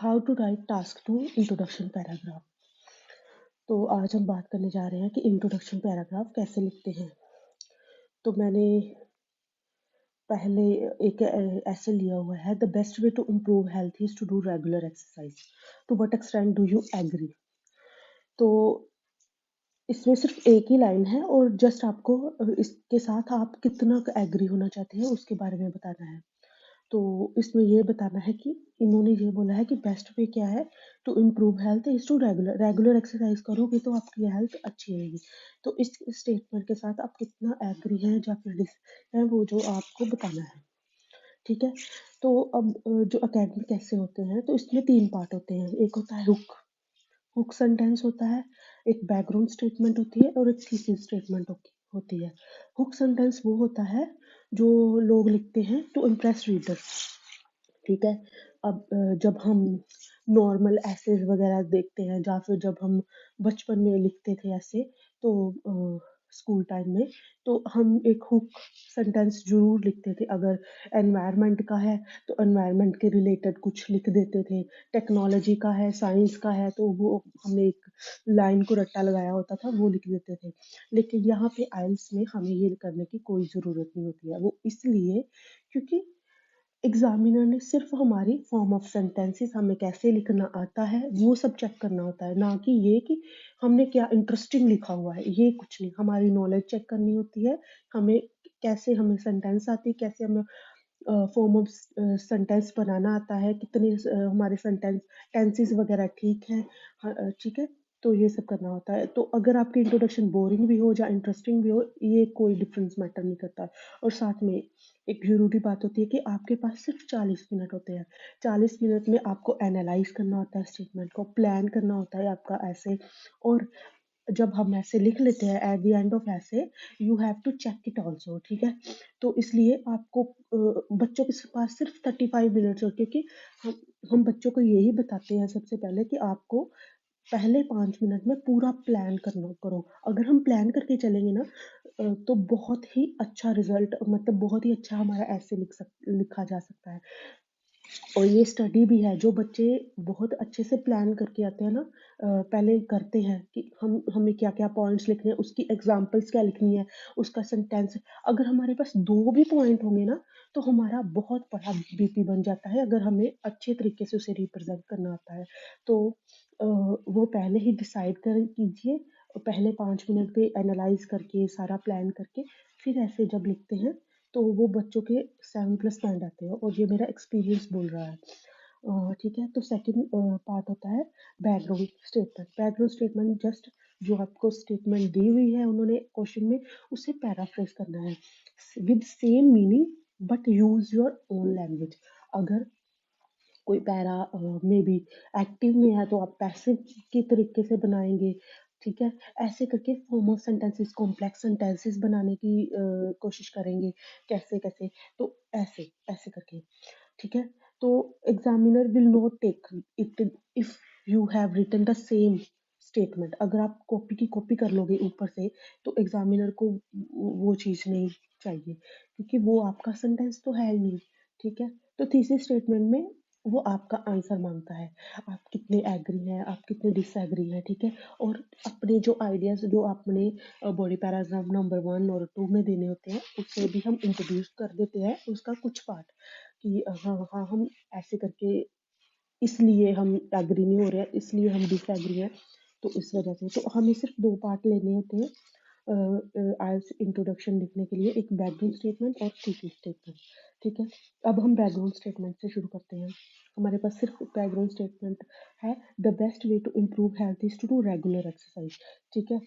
How to write task two introduction paragraph. तो आज हम बात करने जा रहे हैं कि इंट्रोडक्शन पैराग्राफ कैसे लिखते हैं। तो मैंने पहले एक ऐसे लिया हुआ है, the best way to improve health is to do regular exercise, to what extent do you agree. तो इसमें सिर्फ एक ही लाइन है और जस्ट आपको इसके साथ आप कितना एग्री होना चाहते हैं उसके बारे में बताना है। तो इसमें ये बताना है कि इन्होंने ये बोला है कि बेस्ट वे क्या है to improve health is to regular regular exercise करोगे तो आपकी हेल्थ अच्छी रहेगी। तो इस स्टेटमेंट के साथ आप कितना एग्री हैं या फिर डिस है वो जो आपको बताना है। ठीक है। तो अब जो अकेडमी कैसे होते हैं तो इसमें तीन पार्ट होते हैं। एक होता है हुक, हुक सेंटेंस होता है, एक बैकग्राउंड स्टेटमेंट होती है और एक थीसिस स्टेटमेंट होती है। हुक सेंटेंस वो होता है जो लोग लिखते हैं टू इम्प्रेस रीडर। ठीक है। अब जब हम नॉर्मल एसेज वगैरह देखते हैं या फिर जब हम बचपन में लिखते थे ऐसे, तो स्कूल टाइम में तो हम एक हुक सेंटेंस जरूर लिखते थे। अगर एनवायरनमेंट का है तो एनवायरनमेंट के रिलेटेड कुछ लिख देते थे, टेक्नोलॉजी का है, साइंस का है तो वो हमने एक लाइन को रट्टा लगाया होता था, वो लिख देते थे। लेकिन यहाँ पे आइल्स में हमें ये करने की कोई ज़रूरत नहीं होती है। वो इसलिए क्योंकि एग्जामिनर ने सिर्फ हमारी फॉर्म ऑफ सेंटेंसेस हमें कैसे लिखना आता है वो सब चेक करना होता है, ना कि ये कि हमने क्या इंटरेस्टिंग लिखा हुआ है। ये कुछ नहीं, हमारी नॉलेज चेक करनी होती है। हमें कैसे हमें सेंटेंस आती है, कैसे हमें फॉर्म ऑफ सेंटेंस बनाना आता है, कितने हमारे सेंटेंस टेंसेस वगैरह ठीक हैं। ठीक है। तो ये सब करना होता है। तो अगर आपकी इंट्रोडक्शन बोरिंग भी हो या इंटरेस्टिंग भी हो, ये कोई डिफरेंस मैटर नहीं करता। और साथ में एक ज़रूरी बात होती है कि आपके पास सिर्फ 40 मिनट होते हैं। 40 मिनट में आपको एनालाइज करना होता है स्टेटमेंट को, प्लान करना होता है आपका ऐसे। और जब हम ऐसे लिख लेते हैं at the end of essay, you have to check it also. ठीक है। तो इसलिए आपको बच्चों के पास सिर्फ 35 मिनट्स हो, क्योंकि हम बच्चों को यही बताते हैं सबसे पहले कि आपको पहले 5 मिनट में पूरा प्लान करना करो। अगर हम प्लान करके चलेंगे ना, तो बहुत ही अच्छा रिजल्ट, मतलब बहुत ही अच्छा हमारा ऐसे लिखा जा सकता है। और ये स्टडी भी है, जो बच्चे बहुत अच्छे से प्लान करके आते हैं ना, पहले करते हैं कि हमें क्या क्या पॉइंट्स लिखने हैं, उसकी एग्जांपल्स क्या लिखनी है, उसका सेंटेंस। अगर हमारे पास दो भी पॉइंट होंगे ना, तो हमारा बहुत बड़ा बीपी बन जाता है, अगर हमें अच्छे तरीके से उसे रिप्रेजेंट करना आता है। तो वो पहले ही डिसाइड कर कीजिए, पहले 5 मिनट पे एनालाइज करके सारा प्लान करके फिर ऐसे जब लिखते हैं तो वो बच्चों के 7+ पॉइंट आते हैं, और ये मेरा एक्सपीरियंस बोल रहा है। ठीक है। तो सेकंड पार्ट होता है background statement. Background statement just जो आपको स्टेटमेंट दी हुई है उन्होंने क्वेश्चन में, उसे पैराफ्रेज करना है with same meaning but use your own language. अगर कोई पैरा में भी एक्टिव में है तो आप पैसिव के तरीके से बनाएंगे। ठीक है। ऐसे करके form of sentences, complex sentences बनाने की कोशिश करेंगे। कैसे कैसे, तो ऐसे ऐसे करके। ठीक है। तो examiner will not take it if you have written the same statement. अगर आप कॉपी की कॉपी कर लोगे ऊपर से, तो एग्जामिनर को वो चीज़ नहीं चाहिए, क्योंकि वो आपका सेंटेंस तो है ही नहीं। ठीक है। तो थीसिस स्टेटमेंट में वो आपका आंसर मांगता है, आप कितने एग्री हैं, आप कितने डिसएग्री हैं। ठीक है। और अपने जो आइडियाज़ जो आपने बॉडी पैराग्राफ नंबर 1 और 2 में देने होते हैं, उससे भी हम इंट्रोड्यूस कर देते हैं उसका कुछ पार्ट, कि हाँ हाँ हम ऐसे करके, इसलिए हम एग्री नहीं हो रहे हैं, इसलिए हम डिसएग्री हैं। तो इस वजह से तो हमें सिर्फ 2 पार्ट लेने होते हैं आइल्स इंट्रोडक्शन लिखने के लिए, एक बैकग्राउंड स्टेटमेंट और थीसिस स्टेटमेंट। ठीक है। अब हम बैकग्राउंड स्टेटमेंट से शुरू करते हैं। हमारे पास सिर्फ बैकग्राउंड स्टेटमेंट है, the best way to improve health is to do regular exercise. ठीक है।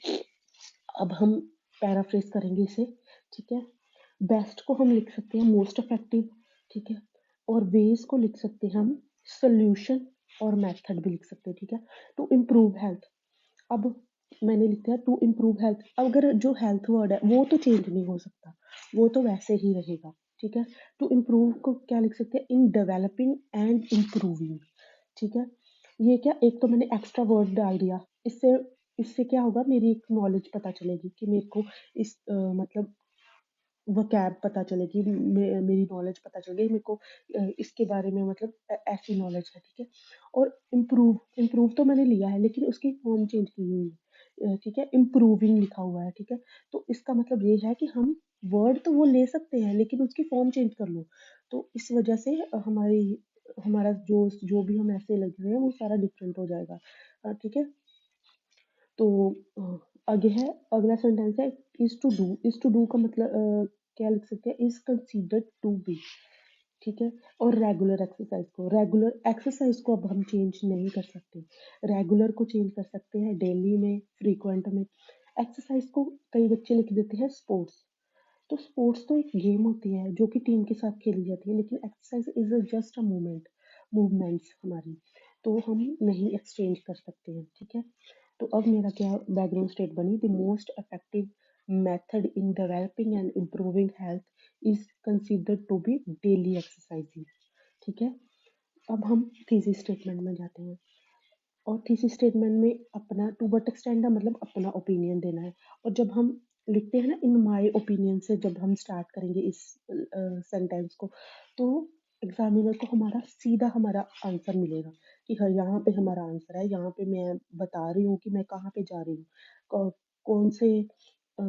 अब हम पैराफ्रेज करेंगे इसे। ठीक है। बेस्ट को हम लिख सकते हैं मोस्ट इफेक्टिव। ठीक है। और वेज को लिख सकते हैं हम सोल्यूशन, और मेथड भी लिख सकते हैं। ठीक है। टू इम्प्रूव हेल्थ, अब मैंने लिखा है टू इम्प्रूव हेल्थ। अगर जो हेल्थ वर्ड है वो तो चेंज नहीं हो सकता, वो तो वैसे ही रहेगा। ठीक है। टू इम्प्रूव को क्या लिख सकते हैं, इन डेवलपिंग एंड इम्प्रूविंग। ठीक है। ये क्या, एक तो मैंने एक्स्ट्रा वर्ड डाल दिया, इससे इससे क्या होगा, मेरी एक नॉलेज पता चलेगी कि मेरे को इस मतलब वोकैब पता चलेगी, मेरी नॉलेज पता चलेगी मेरे को, इसके बारे में मतलब ऐसी नॉलेज है, ठीक है। और इम्प्रूव, इम्प्रूव तो मैंने लिया है लेकिन उसकी फॉर्म चेंज की हुई है, ठीक है, इम्प्रूविंग लिखा हुआ है, ठीक है। तो इसका मतलब ये है कि हम वर्ड तो वो ले सकते हैं लेकिन उसकी फॉर्म चेंज कर लो, तो इस वजह से हमारा जो जो भी हम ऐसे लग रहे हैं वो सारा डिफरेंट हो जाएगा, ठीक है। तो आगे है, अगला सेंटेंस है is to do. Is to do का मतलब क्या लिख सकते हैं, इज कंसीडर्ड टू बी, ठीक है। और रेगुलर एक्सरसाइज को, रेगुलर एक्सरसाइज को अब हम चेंज नहीं कर सकते, रेगुलर को चेंज कर सकते हैं डेली में, फ्रीक्वेंट में। एक्सरसाइज को कई बच्चे लिख देते हैं स्पोर्ट्स, तो स्पोर्ट्स तो एक गेम होती है जो कि टीम के साथ खेली जाती है, लेकिन exercise is just a movement, movements हमारी, तो हम नहीं एक्सचेंज कर सकते हैं, ठीक है। तो अब मेरा क्या बैकग्राउंड स्टेट बनी, the most effective method in developing and improving health is considered to be daily exercising, ठीक है। अब हम थीसिस स्टेटमेंट में जाते हैं, और थीसिस स्टेटमेंट में अपना टू व्हाट एक्सटेंड है मतलब अपना ओपिनियन देना है। और जब हम लिखते हैं ना इन माय ओपिनियन से, जब हम स्टार्ट करेंगे इस सेंटेंस को, तो एग्जामिनर को हमारा सीधा हमारा आंसर मिलेगा कि हाँ यहाँ पे हमारा आंसर है, यहाँ पे मैं बता रही हूँ कि मैं कहाँ पे जा रही हूँ, कौन से अ,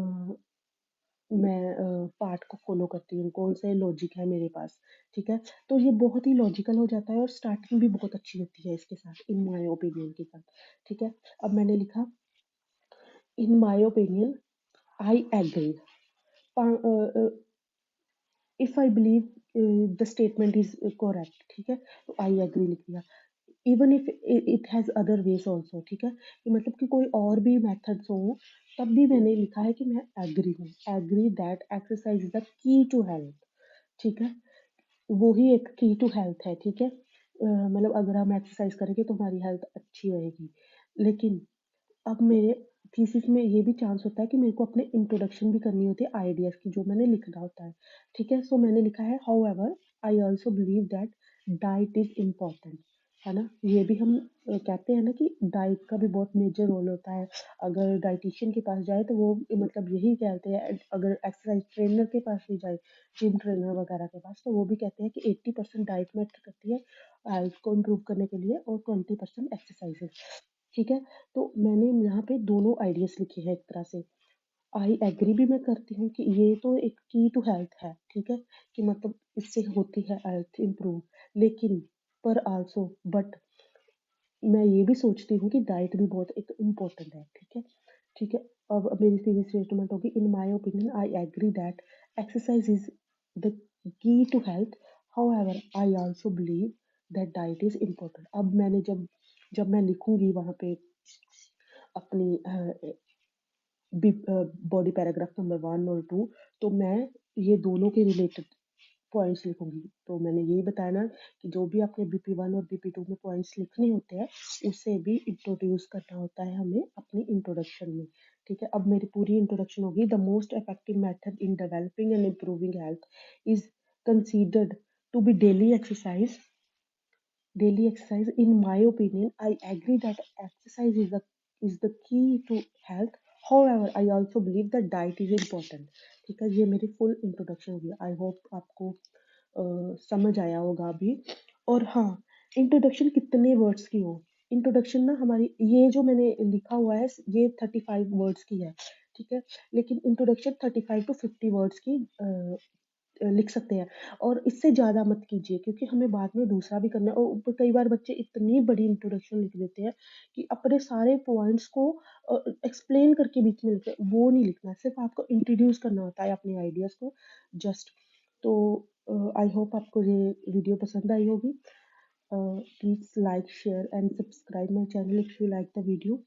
मैं पार्ट को फॉलो करती हूँ, कौन से लॉजिक है मेरे पास, ठीक है। तो ये बहुत ही लॉजिकल हो जाता है और स्टार्टिंग भी बहुत अच्छी होती है इसके साथ, इन माय ओपिनियन के साथ, ठीक है। अब मैंने लिखा in my opinion I agree, if I believe the statement is correct, ठीक है। तो आई एग्री लिख दिया, even if it has other ways also, ठीक है, कि मतलब कि कोई और भी मेथड्स हो, तब भी मैंने लिखा है कि मैं एग्री हूँ, agree that exercise is the key to health, ठीक है। वो ही एक की टू हेल्थ है, ठीक है। मतलब अगर हम एक्सरसाइज करेंगे तो हमारी हेल्थ अच्छी रहेगी। लेकिन अब मेरे थीसिस में ये भी चांस होता है कि मेरे को अपने इंट्रोडक्शन भी करनी होती है आइडियाज़ की, जो मैंने लिखना होता है, ठीक है। सो मैंने लिखा है how ever I also believe that diet is important, है ना। ये भी हम कहते हैं ना कि डाइट का भी बहुत मेजर रोल होता है। अगर डाइटिशियन के पास जाए तो वो मतलब यही कहते हैं, अगर एक्सरसाइज ट्रेनर के पास भी जाए, जिम ट्रेनर वगैरह के पास, तो वो भी कहते हैं कि 80% डाइट मैटर करती है हेल्थ को इम्प्रूव करने के लिए, और 20% एक्सरसाइजेज, ठीक है। तो मैंने यहाँ पे दोनों आइडियाज़ लिखे हैं एक तरह से। आई एग्री भी मैं करती हूँ कि ये तो एक की टू हेल्थ है, ठीक है, कि मतलब इससे होती है हेल्थ इम्प्रूव, लेकिन पर आल्सो बट मैं ये भी सोचती हूँ कि डाइट भी बहुत एक इम्पोर्टेंट है, ठीक है। ठीक है, अब मेरी सीधी स्टेटमेंट होगी in my opinion I agree that exercise is the key to health, however I also believe that diet is important. अब मैंने जब जब मैं लिखूंगी वहाँ पे अपनी बॉडी पैराग्राफ नंबर 1 और 2, तो मैं ये दोनों के रिलेटेड पॉइंट्स लिखूंगी। तो मैंने यही बताया ना कि जो भी आपने BP1 और BP2 में पॉइंट्स लिखने होते हैं, उसे भी इंट्रोड्यूस करना होता है हमें अपनी इंट्रोडक्शन में, ठीक है। अब मेरी पूरी इंट्रोडक्शन होगी, the most effective method in developing and improving health is considered to be daily exercise. In my opinion I agree that exercise is the key to health, however I also believe that diet is important, ठीक है। ये मेरी full introduction होगी, I hope आपको समझ आया होगा अभी। और हाँ, इंट्रोडक्शन कितने वर्ड्स की हो, इंट्रोडक्शन ना हमारी ये जो मैंने लिखा हुआ है ये 35 वर्ड्स की है, ठीक है। लेकिन इंट्रोडक्शन 35 to 50 वर्ड्स की लिख सकते हैं, और इससे ज़्यादा मत कीजिए क्योंकि हमें बाद में दूसरा भी करना है। और ऊपर कई बार बच्चे इतनी बड़ी इंट्रोडक्शन लिख देते हैं कि अपने सारे पॉइंट्स को एक्सप्लेन करके बीच में लिखते हैं, वो नहीं लिखना है, सिर्फ आपको इंट्रोड्यूस करना होता है अपने आइडियाज़ को, जस्ट। तो आई होप आपको ये वीडियो पसंद आई होगी। Please like share and subscribe my channel if you like the video.